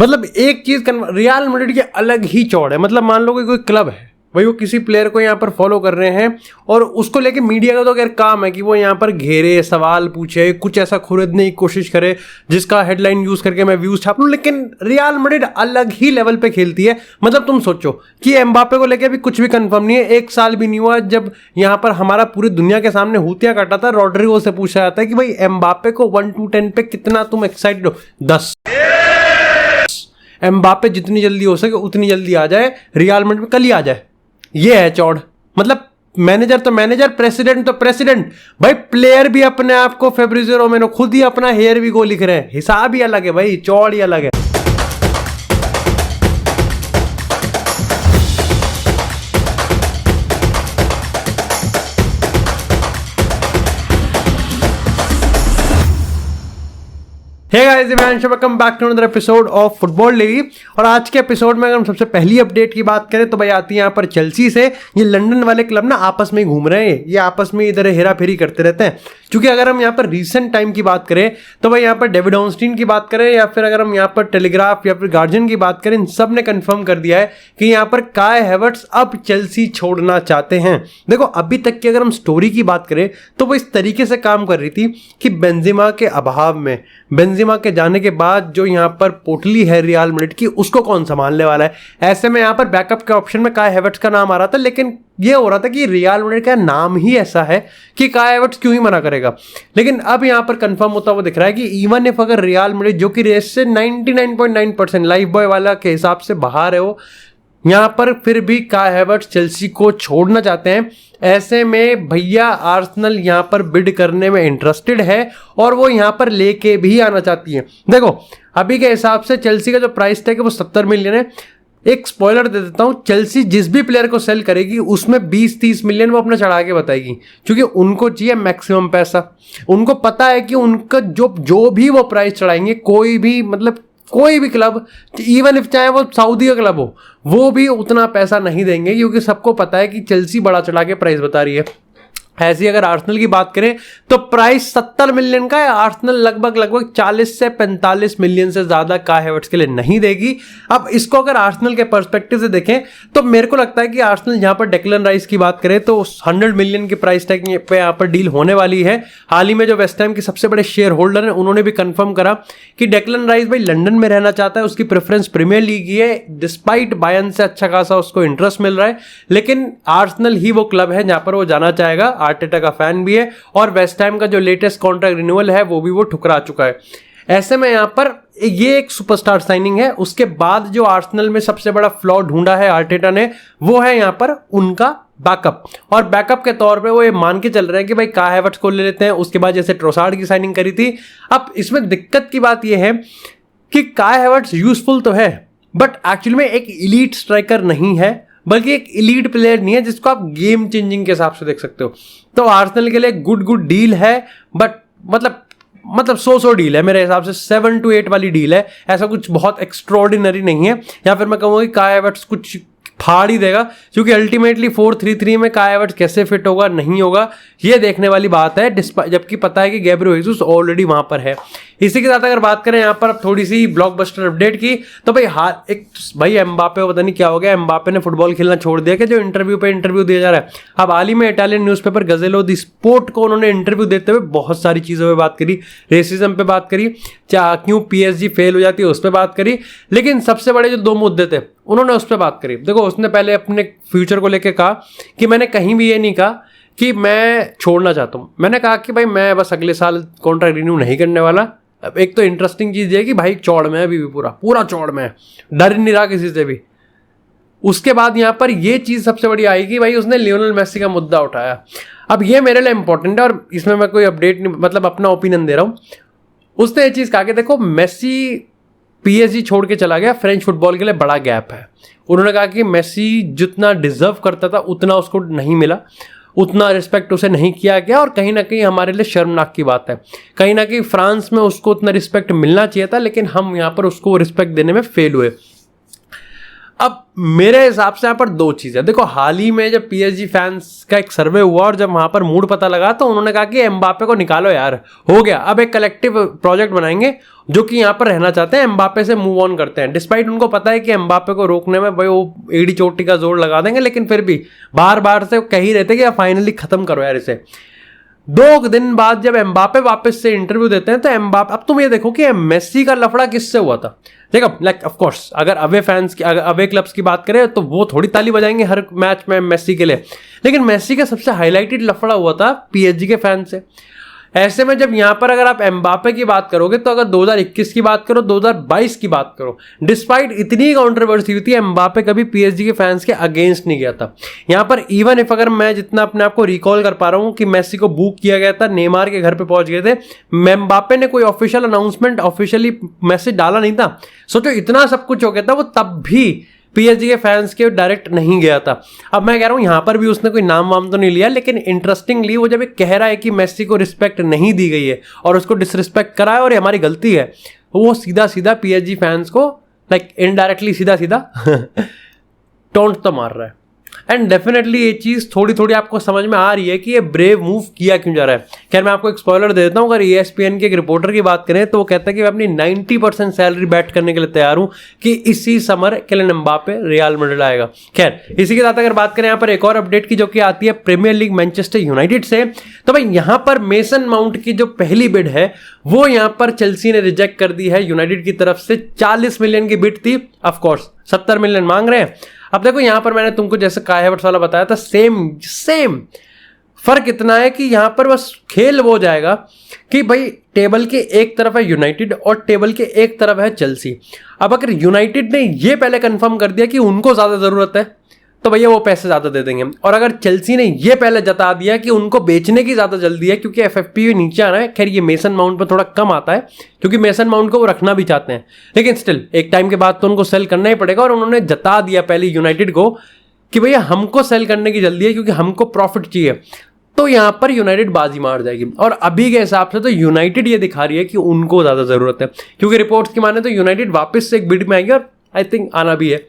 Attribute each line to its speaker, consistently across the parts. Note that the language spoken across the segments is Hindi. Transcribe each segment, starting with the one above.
Speaker 1: मतलब एक चीज रियल मैड्रिड की अलग ही चौड़ है। मतलब मान लो कि कोई क्लब है भाई, वो किसी प्लेयर को यहाँ पर फॉलो कर रहे हैं और उसको लेके मीडिया का तो खैर काम है कि वो यहाँ पर घेरे, सवाल पूछे, कुछ ऐसा खरीदने की कोशिश करे जिसका हेडलाइन यूज करके मैं व्यूज छाप लूं। लेकिन रियल मैड्रिड अलग ही लेवल पे खेलती है। मतलब तुम सोचो कि एम्बापे को लेके अभी कुछ भी कंफर्म नहीं है, 1 साल भी नहीं हुआ जब यहाँ पर हमारा पूरी दुनिया के सामने हुतिया काटा था। रॉड्रिगो से पूछा जाता है कि भाई एम्बापे को 1 to 10 पे कितना तुम एक्साइटेड हो? 10। एम्बापे जितनी जल्दी हो सके उतनी जल्दी आ जाए, रियल मैड्रिड में कल ही आ जाए। ये है चौड़। मतलब मैनेजर तो मैनेजर, प्रेसिडेंट तो प्रेसिडेंट। भाई प्लेयर भी अपने आप को फेब्रिजियो रोमेनो खुद ही अपना हेयर भी गो लिख रहे हैं। हिसाब ही अलग है भाई, चौड़ ही अलग है। Hey guys, welcome back to another episode of football daily. और आज के एपिसोड में अगर हम सबसे पहली अपडेट की बात करें तो भाई आती है यहाँ पर चेल्सी से। ये लंदन वाले क्लब ना आपस में ही घूम रहे हैं, ये आपस में इधर हेरा फेरी करते रहते हैं। क्योंकि अगर हम यहाँ पर रीसेंट टाइम की बात करें तो भाई यहाँ पर डेविड ऑर्नस्टीन की बात करें या फिर अगर हम यहाँ पर टेलीग्राफ या फिर गार्जियन की बात करें, इन सब ने कंफर्म कर दिया है कि यहाँ पर काय हैवर्ट्स अब चेल्सी छोड़ना चाहते हैं। देखो अभी तक की अगर हम स्टोरी की बात करें तो वो इस तरीके से काम कर रही थी कि बेंजेमा के अभाव में, बेंजेमा के जाने के बाद जो यहाँ पर पोटली है रियल मैड्रिड की, उसको कौन संभालने वाला है। ऐसे में यहाँ पर बैकअप के ऑप्शन में काय हैवर्ट्स का नाम आ रहा था, लेकिन ये हो रहा था कि रियल मैड्रिड का नाम ही ऐसा है कि काय हैवर्ट्स क्यों ही मना करेगा। लेकिन अब यहाँ पर कंफर्म होता हुआ दिख रहा है कि इवन इफ अगर रियल मैड्रिड जो कि रेस से 99.9% लाइफ बॉय वाला के हिसाब से बाहर है, वो यहाँ पर फिर भी काय हैवर्ट्स चेल्सी को छोड़ना चाहते हैं। ऐसे में भैया आर्सेनल यहाँ पर बिड करने में इंटरेस्टेड है और वो यहाँ पर लेके भी आना चाहती है। देखो अभी के हिसाब से चेल्सी का जो प्राइस टैग है वो 70 मिलियन है। एक स्पॉइलर दे देता हूँ, चेल्सी जिस भी प्लेयर को सेल करेगी उसमें 20-30 मिलियन वो अपना चढ़ा के बताएगी, क्योंकि उनको चाहिए मैक्सिमम पैसा। उनको पता है कि उनका जो भी वो प्राइस चढ़ाएंगे, कोई भी क्लब, इवन इफ चाहे वो सऊदी का क्लब हो, वो भी उतना पैसा नहीं देंगे, क्योंकि सबको पता है कि चेल्सी बड़ा चढ़ा के प्राइस बता रही है। ऐसी अगर आर्सेनल की बात करें तो प्राइस 70 मिलियन का है। आर्सेनल लगभग 40 से 45 मिलियन से ज्यादा काय हैवर्ट्स के लिए नहीं देगी। अब इसको अगर आर्सेनल के पर्सपेक्टिव से देखें तो मेरे को लगता है कि आर्सेनल यहाँ पर डेक्लन राइस की बात करें तो 100 मिलियन की प्राइस टैग पे यहाँ पर डील होने वाली है। हाल ही में जो वेस्ट हैम के सबसे बड़े शेयर होल्डर हैं उन्होंने भी कंफर्म करा कि डेक्लन राइस भाई लंदन में रहना चाहता है, उसकी प्रेफरेंस प्रीमियर लीग ही है। डिस्पाइट बायर्न से अच्छा खासा उसको इंटरेस्ट मिल रहा है, लेकिन आर्सेनल ही वो क्लब है जहां पर वो जाना चाहेगा। आर्टेटा का फैन भी है और वेस्ट हैम का जो लेटेस्ट कॉन्ट्रैक्ट रिन्यूअल है वो भी वो ठुकरा चुका है। ऐसे में यहां पर ये एक सुपरस्टार साइनिंग है। उसके बाद जो आर्सेनल में सबसे बड़ा फ्लॉ ढूंढा है आर्टेटा ने, वो है यहां पर उनका बैकअप। और बैकअप के तौर पे वो ये मान के चल रहे हैं कि भाई काय हैवर्ट्स को ले लेते हैं। उसके बाद जैसे ट्रोसार्ड की साइनिंग करी थी। अब इसमें दिक्कत की बात यह है कि काय हैवर्ट्स यूजफुल तो है बट एक्चुअली में एक इलीट स्ट्राइकर नहीं है, बल्कि एक इलीट प्लेयर नहीं है जिसको आप गेम चेंजिंग के हिसाब से देख सकते हो। तो आर्सेनल के लिए गुड डील है, बट मतलब सो डील है मेरे हिसाब से। 7 to 8 वाली डील है, ऐसा कुछ बहुत एक्स्ट्रॉर्डिनरी नहीं है। या फिर मैं कहूँगा कि काय हैवर्ट्स कुछ फाड़ ही देगा, क्योंकि अल्टीमेटली 4-3-3 में काय हैवर्ट्स कैसे फिट होगा नहीं होगा ये देखने वाली बात है, जबकि पता है कि गैब्रियल जेसस ऑलरेडी वहां पर है। इसी के साथ अगर बात करें यहाँ पर थोड़ी सी ब्लॉकबस्टर अपडेट की तो भाई एम्बापे पता नहीं क्या हो गया, एम्बापे ने फुटबॉल खेलना छोड़ दिया कि जो इंटरव्यू पे इंटरव्यू दिया जा रहा है। अब हाल ही में इटालियन न्यूज़पेपर गजेलो दी स्पोर्ट को उन्होंने इंटरव्यू देते हुए बहुत सारी चीज़ों पर बात करी, रेसिज्म पे बात करी, क्यों PSG फेल हो जाती है उस पर बात करी, लेकिन सबसे बड़े जो 2 मुद्दे थे उन्होंने उस पर बात करी। देखो उसने पहले अपने फ्यूचर को लेकर कहा कि मैंने कहीं भी ये नहीं कहा कि मैं छोड़ना चाहता हूँ। मैंने कहा कि भाई मैं बस अगले साल कॉन्ट्रैक्ट रिन्यू नहीं करने वाला। अब एक तो इंटरेस्टिंग चीज़ है कि भाई चौड़ में अभी भी पूरा चौड़ में है, डर नहीं रहा किसी से भी। उसके बाद यहाँ पर ये चीज़ सबसे बड़ी आई कि भाई उसने लियोनेल मेसी का मुद्दा उठाया। अब ये मेरे लिए इंपॉर्टेंट है और इसमें मैं कोई अपडेट नहीं, मतलब अपना ओपिनियन दे रहा हूँ। उसने ये चीज़ कहा कि देखो मेसी PSG छोड़ के चला गया, फ्रेंच फुटबॉल के लिए बड़ा गैप है। उन्होंने कहा कि मेसी जितना डिजर्व करता था उतना उसको नहीं मिला, उतना रिस्पेक्ट उसे नहीं किया गया, और कहीं ना कहीं हमारे लिए शर्मनाक की बात है। कहीं ना कहीं फ्रांस में उसको उतना रिस्पेक्ट मिलना चाहिए था, लेकिन हम यहाँ पर उसको रिस्पेक्ट देने में फेल हुए। अब मेरे हिसाब से यहाँ पर दो चीज़ें, देखो हाल ही में जब PSG फैंस का एक सर्वे हुआ और जब वहाँ पर मूड पता लगा तो उन्होंने कहा कि एम्बापे को निकालो यार, हो गया, अब एक कलेक्टिव प्रोजेक्ट बनाएंगे जो कि यहाँ पर रहना चाहते हैं, एम्बापे से मूव ऑन करते हैं। डिस्पाइट उनको पता है कि एम्बापे को रोकने में भाई वो एड़ी चोटी का जोर लगा देंगे, लेकिन फिर भी बार बार से कह ही रहते कि फाइनली खत्म करो यार इसे। 2 दिन बाद जब एम्बापे वापस से इंटरव्यू देते हैं तो एम्बापे, अब तुम ये देखो कि मेसी का लफड़ा किससे हुआ था। देखो लाइक ऑफ कोर्स अगर अवे क्लब्स की बात करें तो वो थोड़ी ताली बजाएंगे हर मैच में मेसी के लिए, लेकिन मेसी का सबसे हाईलाइटेड लफड़ा हुआ था PSG के फैन से। ऐसे में जब यहां पर अगर आप एम्बापे की बात करोगे तो अगर 2021 की बात करो, 2022 की बात करो, डिस्पाइट इतनी कंट्रोवर्सी हुई थी, एम्बापे कभी PSG के फैंस के अगेंस्ट नहीं गया था। यहां पर इवन इफ अगर मैं जितना अपने आप को रिकॉल कर पा रहा हूं कि मेसी को बुक किया गया था, नेमार के घर पे पहुंच गए थे, एम्बापे ने कोई ऑफिशियल अनाउंसमेंट ऑफिशियली मैसेज डाला नहीं था। सोचो इतना सब कुछ हो गया था, वो तब भी PSG के फैंस के डायरेक्ट नहीं गया था। अब मैं कह रहा हूं यहां पर भी उसने कोई नाम वाम तो नहीं लिया, लेकिन इंटरेस्टिंगली वो जब कह रहा है कि मेसी को रिस्पेक्ट नहीं दी गई है और उसको डिसरिस्पेक्ट करा है और ये हमारी गलती है, वो सीधा सीधा PSG फैंस को लाइक इनडायरेक्टली सीधा सीधा टोंट तो मार रहा है। एंड डेफिनेटली ये चीज़ थोड़ी थोड़ी आपको समझ में आ रही है कि ये ब्रेव मूव किया क्यों जा रहा है। खैर मैं आपको एक स्पॉइलर दे देता हूँ, अगर ESPN के एक रिपोर्टर की बात करें तो वो कहता है कि मैं अपनी 90% सैलरी बैट करने के लिए तैयार हूँ कि इसी summer Kylian Mbappe Real Madrid आएगा। खैर इसी के साथ अगर बात करें यहाँ पर एक और अपडेट की जो कि आती है प्रीमियर लीग मैनचेस्टर यूनाइटेड से, तो भाई यहाँ पर मेसन माउंट की जो पहली बिड है वो यहाँ पर चेल्सी ने रिजेक्ट कर दी है यूनाइटेड की तरफ से। 40 मिलियन की बिड थी, ऑफकोर्स 70 मिलियन मांग रहे हैं। अब देखो यहां पर मैंने तुमको जैसे काई हैवर्ट्स वाला बताया था, सेम फर्क इतना है कि यहां पर बस खेल वो जाएगा कि भाई टेबल के एक तरफ है यूनाइटेड और टेबल के एक तरफ है चेल्सी। अब अगर यूनाइटेड ने ये पहले कंफर्म कर दिया कि उनको ज्यादा जरूरत है तो भैया वो पैसे ज्यादा दे देंगे, और अगर चेल्सी ने ये पहले जता दिया कि उनको बेचने की ज्यादा जल्दी है क्योंकि FFP नीचे आना है। खैर ये मेसन माउंट पर थोड़ा कम आता है क्योंकि मेसन माउंट को वो रखना भी चाहते हैं, लेकिन स्टिल एक टाइम के बाद तो उनको सेल करना ही पड़ेगा, और उन्होंने जता दिया पहले यूनाइटेड को कि भैया हमको सेल करने की जल्दी है क्योंकि हमको प्रॉफिट चाहिए। तो यहां पर यूनाइटेड बाजी मार जाएगी, और अभी के हिसाब से तो यूनाइटेड ये दिखा रही है कि उनको ज्यादा जरूरत है, क्योंकि रिपोर्ट्स की माने तो यूनाइटेड वापस से एक बिड में आएगी और आई थिंक आना भी है।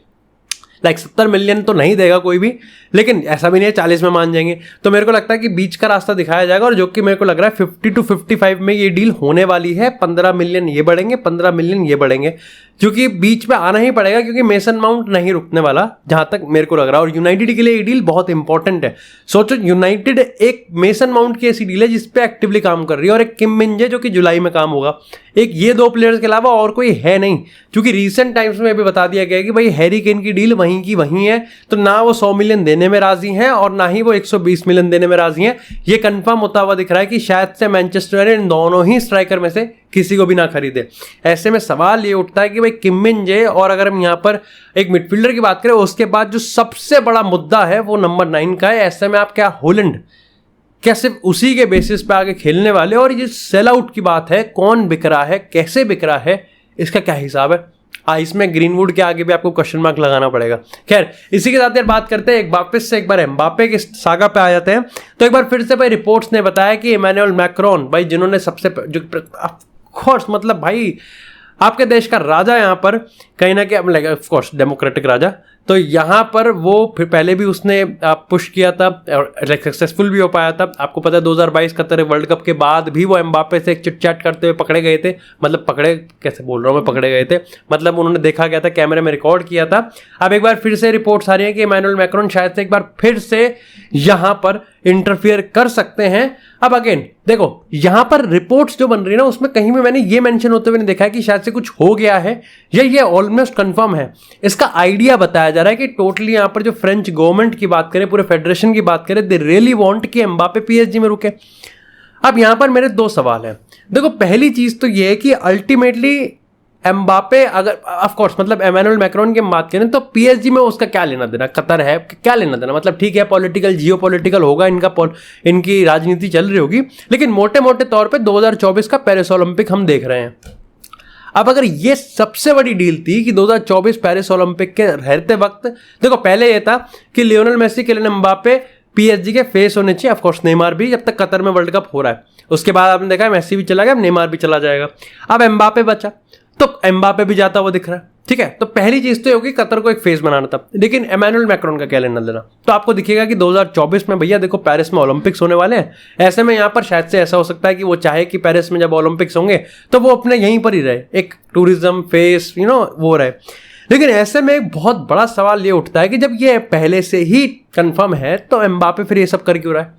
Speaker 1: लाइक 70 मिलियन तो नहीं देगा कोई भी, लेकिन ऐसा भी नहीं है 40 में मान जाएंगे। तो मेरे को लगता है कि बीच का रास्ता दिखाया जाएगा, और जो कि मेरे को लग रहा है 50 to 55 में ये डील होने वाली है। 15 मिलियन ये बढ़ेंगे, 15 मिलियन ये बढ़ेंगे, क्योंकि बीच में आना ही पड़ेगा क्योंकि मेसन माउंट नहीं रुकने वाला जहां तक मेरे को लग रहा है। और यूनाइटेड के लिए ये डील बहुत इंपॉर्टेंट है। सोचो यूनाइटेड एक मेसन माउंट की ऐसी डील है जिसपे एक्टिवली काम कर रही है, और एक किम मिन जे जो कि जुलाई में काम होगा। एक ये 2 प्लेयर्स के अलावा और कोई है नहीं, क्योंकि रिसेंट टाइम्स में भी बता दिया गया है कि भाई हैरी केन की डील वहीं की वहीं है, तो ना वो 100 मिलियन देने में राजी हैं और ना ही वो 120 मिलियन देने में राजी हैं। ये कंफर्म होता हुआ दिख रहा है कि शायद से मैनचेस्टर इन दोनों ही स्ट्राइकर में से किसी को भी ना खरीदे। ऐसे में सवाल ये उठता है कि भाई किम मिन जे, और अगर हम यहाँ पर एक मिडफील्डर की बात करें उसके बाद जो सबसे बड़ा मुद्दा है वो नंबर 9 का है। ऐसे में आप क्या हॉलैंड क्या सिर्फ उसी के बेसिस पे आगे खेलने वाले, और ये सेल आउट की बात है, कौन बिक रहा है, कैसे बिक रहा है, इसका क्या हिसाब है? इसमें ग्रीनवुड के आगे भी आपको क्वेश्चन मार्क लगाना पड़ेगा। खैर इसी के साथ यार बात करते हैं एक वापस से एक बार एम्बापे के सागा पे आ जाते हैं। तो एक बार फिर से भाई रिपोर्ट्स ने बताया कि इमैनुअल मैक्रोन भाई, जिन्होंने सबसे जो ऑफकोर्स मतलब भाई आपके देश का राजा यहाँ पर कहीं ना कहीं लाइक ऑफकोर्स डेमोक्रेटिक राजा, तो यहाँ पर वो फिर पहले भी उसने पुश किया था और सक्सेसफुल भी हो पाया था। आपको पता है 2022 कतर वर्ल्ड कप के बाद भी वो एम्बापे से एक चिट चैट करते हुए पकड़े गए थे, मतलब पकड़े कैसे बोल रहा हूँ मैं, पकड़े गए थे मतलब उन्होंने देखा गया था, कैमरे में रिकॉर्ड किया था। अब एक बार फिर से रिपोर्ट्स आ रही है कि इमैनुअल मैक्रोन शायद से एक बार फिर से यहाँ पर इंटरफियर कर सकते हैं। अब अगेन देखो यहां पर रिपोर्ट्स जो बन रही है ना उसमें कहीं भी मैंने ये मेंशन होते हुए नहीं देखा है कि शायद से कुछ हो गया है या ये ऑलमोस्ट कंफर्म है। इसका आइडिया बताया जा रहा है कि टोटली यहां पर जो फ्रेंच गवर्नमेंट की बात करें, पूरे फेडरेशन की बात करें, दे रियली वांट कि एम्बापे PSG में रुके। अब यहां पर मेरे 2 सवाल हैं। देखो पहली चीज तो ये है कि अल्टीमेटली एम्बापे अगर ऑफ कोर्स मतलब इमैनुअल मैक्रोन की बात करें तो PSG में उसका क्या लेना देना, कतर है क्या लेना देना, मतलब ठीक है पॉलिटिकल जियोपॉलिटिकल होगा, इनकी राजनीति चल रही होगी, लेकिन मोटे मोटे तौर पे 2024 का पेरिस ओलंपिक हम देख रहे हैं। अब अगर ये सबसे बड़ी डील थी कि 2024 पेरिस ओलंपिक के रहते वक्त, देखो पहले ये था कि Lionel Messi, Kylian Mbappe PSG के फेस होने चाहिए, ऑफ कोर्स नेमार भी जब तक कतर में वर्ल्ड कप हो रहा है। उसके बाद आपने देखा है मेसी भी चला गया, अब नेमार भी चला जाएगा, अब एम्बापे बचा, तो एम्बापे भी जाता हुआ दिख रहा है। ठीक है, तो पहली चीज तो ये होगी कतर को एक फेस बनाना था। लेकिन इमैनुअल मैक्रोन का क्या लेना देना, तो आपको दिखेगा कि 2024 में भैया देखो पेरिस में ओलंपिक्स होने वाले हैं। ऐसे में यहाँ पर शायद से ऐसा हो सकता है कि वो चाहे कि पेरिस में जब ओलंपिक्स होंगे तो वो अपने यहीं पर ही रहे, एक टूरिज्म फेस वो रहे। लेकिन ऐसे में एक बहुत बड़ा सवाल ये उठता है कि जब ये पहले से ही कंफर्म है तो एम्बापे फिर ये सब कर क्यों रहा है?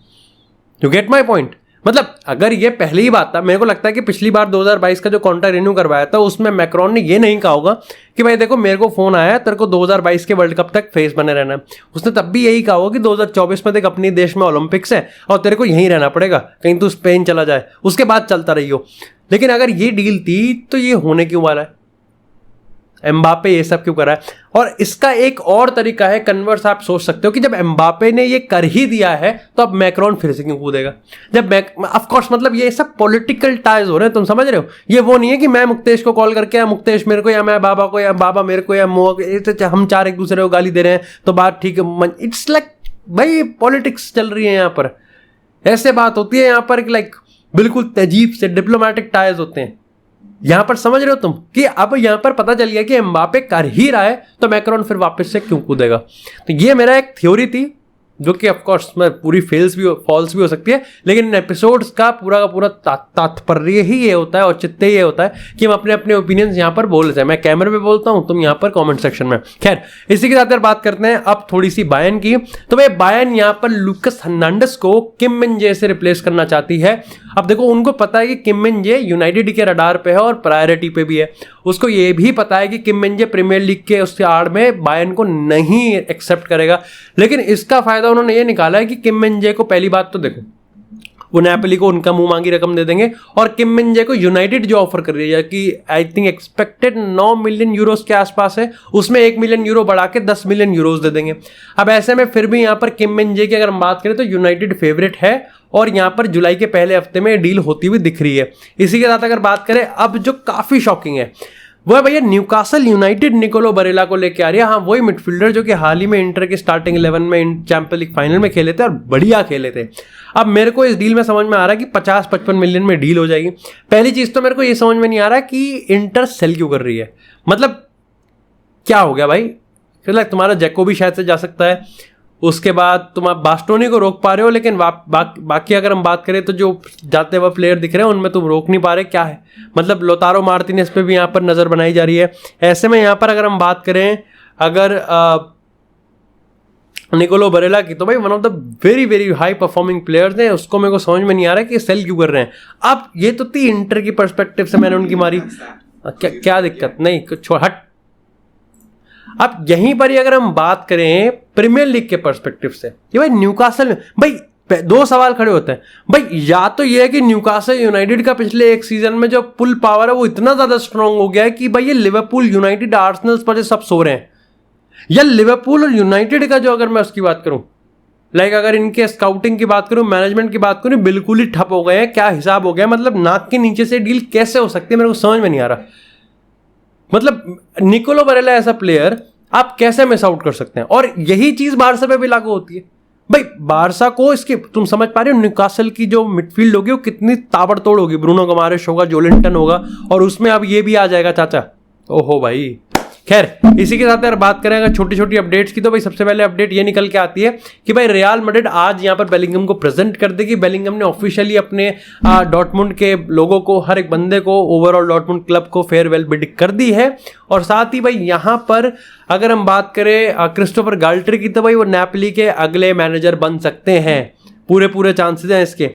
Speaker 1: You get my point? मतलब अगर ये पहली ही बात था, मेरे को लगता है कि पिछली बार 2022 का जो कॉन्ट्रैक्ट रिन्यू करवाया था उसमें मैक्रोन ने ये नहीं कहा होगा कि भाई देखो मेरे को फोन आया तेरे को 2022 के वर्ल्ड कप तक फेस बने रहना है। उसने तब भी यही कहा होगा कि 2024 में देख अपने देश में ओलंपिक्स है और तेरे को यहीं रहना पड़ेगा, कहीं तू स्पेन चला जाए, उसके बाद चलता रही हो। लेकिन अगर ये डील थी तो ये होने क्यों वाला है? एम्बापे ये सब क्यों कर रहा है? और इसका एक और तरीका है कन्वर्स, आप सोच सकते हो कि जब एम्बापे ने ये कर ही दिया है तो अब मैक्रोन फिर से क्यों कूदेगा? जब ऑफ कोर्स मतलब ये सब पॉलिटिकल टाइज हो रहे हैं, तुम समझ रहे हो? ये वो नहीं है कि मैं मुक्तेश को कॉल करके या मुक्तेश मेरे को या मैं बाबा को या बाबा मेरे को या हम चार एक दूसरे को गाली दे रहे हैं तो बात ठीक है। इट्स लाइक भाई पॉलिटिक्स चल रही है यहाँ पर, ऐसे बात होती है यहाँ पर, लाइक बिल्कुल अजीब से डिप्लोमेटिक टाइज होते हैं यहां पर। समझ रहे हो तुम कि अब यहां पर पता चल गया कि एम्बापे कर ही रहा है तो मैक्रोन फिर वापस से क्यों कूदेगा? तो ये मेरा एक थ्योरी थी जो कि ऑफ कोर्स में पूरी फॉल्स भी हो सकती है, लेकिन इन एपिसोड्स का पूरा तात्पर्य ही ये होता है, औचित्य ये होता है कि हम अपने अपने ओपिनियंस यहाँ पर बोल रहे हैं। मैं कैमरे पे बोलता हूँ, तुम यहाँ पर कमेंट सेक्शन में। खैर, इसी के साथ यार बात करते हैं अब थोड़ी सी बायर्न की। तो भाई बायर्न यहाँ पर लूकास हर्नांडेज को किम मिन जे से रिप्लेस करना चाहती है। अब देखो उनको पता है कि किम मिन जे यूनाइटेड के रडार पे है और प्रायोरिटी पे भी है। उसको ये भी पता है कि किम मिन जे प्रीमियर लीग के उसके आड़ में बायर्न को नहीं एक्सेप्ट करेगा। लेकिन इसका फायदा उन्होंने ये निकाला है कि किम मिन जे को पहली बात तो देखो वो नेपोली को उनका मुंह मांगी रकम दे देंगे और किम मिन जे को यूनाइटेड जो ऑफर कर रही है कि I think expected 9 million Euros के आसपास है, उसमें 1 मिलियन यूरो बढ़ा के 10 मिलियन यूरोस दे देंगे। अब ऐसे में फिर भी यहाँ पर किम मिन जे की अगर हम बात करें तो यूनाइटेड फेवरेट है और यहाँ पर जुलाई के पहले हफ्ते में डील होती हुई दिख रही है। इसी के साथ अगर बात करें अब जो काफी शॉकिंग है वो है भैया न्यूकासल यूनाइटेड निकोलो बरेला को लेके आ रही है। हाँ, वही मिडफील्डर जो कि हाल ही में इंटर के स्टार्टिंग 11 में चैंपियंस लीग फाइनल में खेले थे और बढ़िया खेले थे। अब मेरे को इस डील में समझ में आ रहा है कि 50-55 मिलियन में डील हो जाएगी। पहली चीज तो मेरे को ये समझ में नहीं आ रहा कि इंटर सेल क्यों कर रही है, मतलब क्या हो गया भाई? फिर तुम्हारा जैको भी शायद से जा सकता है, उसके बाद तुम आप बास्टोनी को रोक पा रहे हो, लेकिन बाकी अगर हम बात करें तो जो जाते हुए प्लेयर दिख रहे हैं उनमें तुम रोक नहीं पा रहे। क्या है मतलब लोतारो मार्टिनेज पे भी यहाँ पर नज़र बनाई जा रही है। ऐसे में यहाँ पर अगर हम बात करें अगर निकोलो बरेला की, तो भाई one of the very very high performing players हैं, उसको मेरे को समझ में नहीं आ रहा है कि सेल क्यों कर रहे हैं। अब ये तो थी इंटर की पर्सपेक्टिव से मैंने उनकी मारी, क्या दिक्कत नहीं, हट। अब यहीं पर ही अगर हम बात करें प्रीमियर लीग के पर्सपेक्टिव से, ये भाई न्यूकासल में भाई दो सवाल खड़े होते हैं भाई। या तो ये है कि न्यूकासल यूनाइटेड का पिछले एक सीजन में जो पुल पावर है वो इतना ज्यादा स्ट्रांग हो गया है कि भाई ये लिवरपूल यूनाइटेड आर्सेनल पर सब सो रहे हैं, या लिवरपूल और यूनाइटेड का जो अगर मैं उसकी बात करूं, लाइक अगर इनके स्काउटिंग की बात करूं, मैनेजमेंट की बात करूं, बिल्कुल ही ठप हो गए हैं। क्या हिसाब हो गया, मतलब नाक के नीचे से डील कैसे हो सकती है मेरे को समझ में नहीं आ रहा। मतलब निकोलो बरेला ऐसा प्लेयर आप कैसे मिस आउट कर सकते हैं? और यही चीज बारसा पे भी लागू होती है भाई। बारसा को इसकी तुम समझ पा रहे हो न्यूकासल की जो मिडफील्ड होगी वो कितनी ताबड़तोड़ होगी। ब्रूनो गमारेश होगा, जोलिंटन होगा और उसमें अब ये भी आ जाएगा चाचा। ओहो भाई, खैर इसी के साथ यार बात करें अगर छोटी छोटी अपडेट्स की, तो भाई सबसे पहले अपडेट ये निकल के आती है कि भाई रियल मैड्रिड आज यहाँ पर बेलिंगम को प्रेजेंट कर देगी। बेलिंगम ने ऑफिशियली अपने डॉर्टमुंड के लोगों को, हर एक बंदे को, ओवरऑल डॉर्टमुंड क्लब को फेयरवेल बिड कर दी है। और साथ ही भाई यहाँ पर अगर हम बात करें क्रिस्टोफर गाल्टर की, तो भाई वो नेपोली के अगले मैनेजर बन सकते हैं, पूरे चांसेस हैं इसके।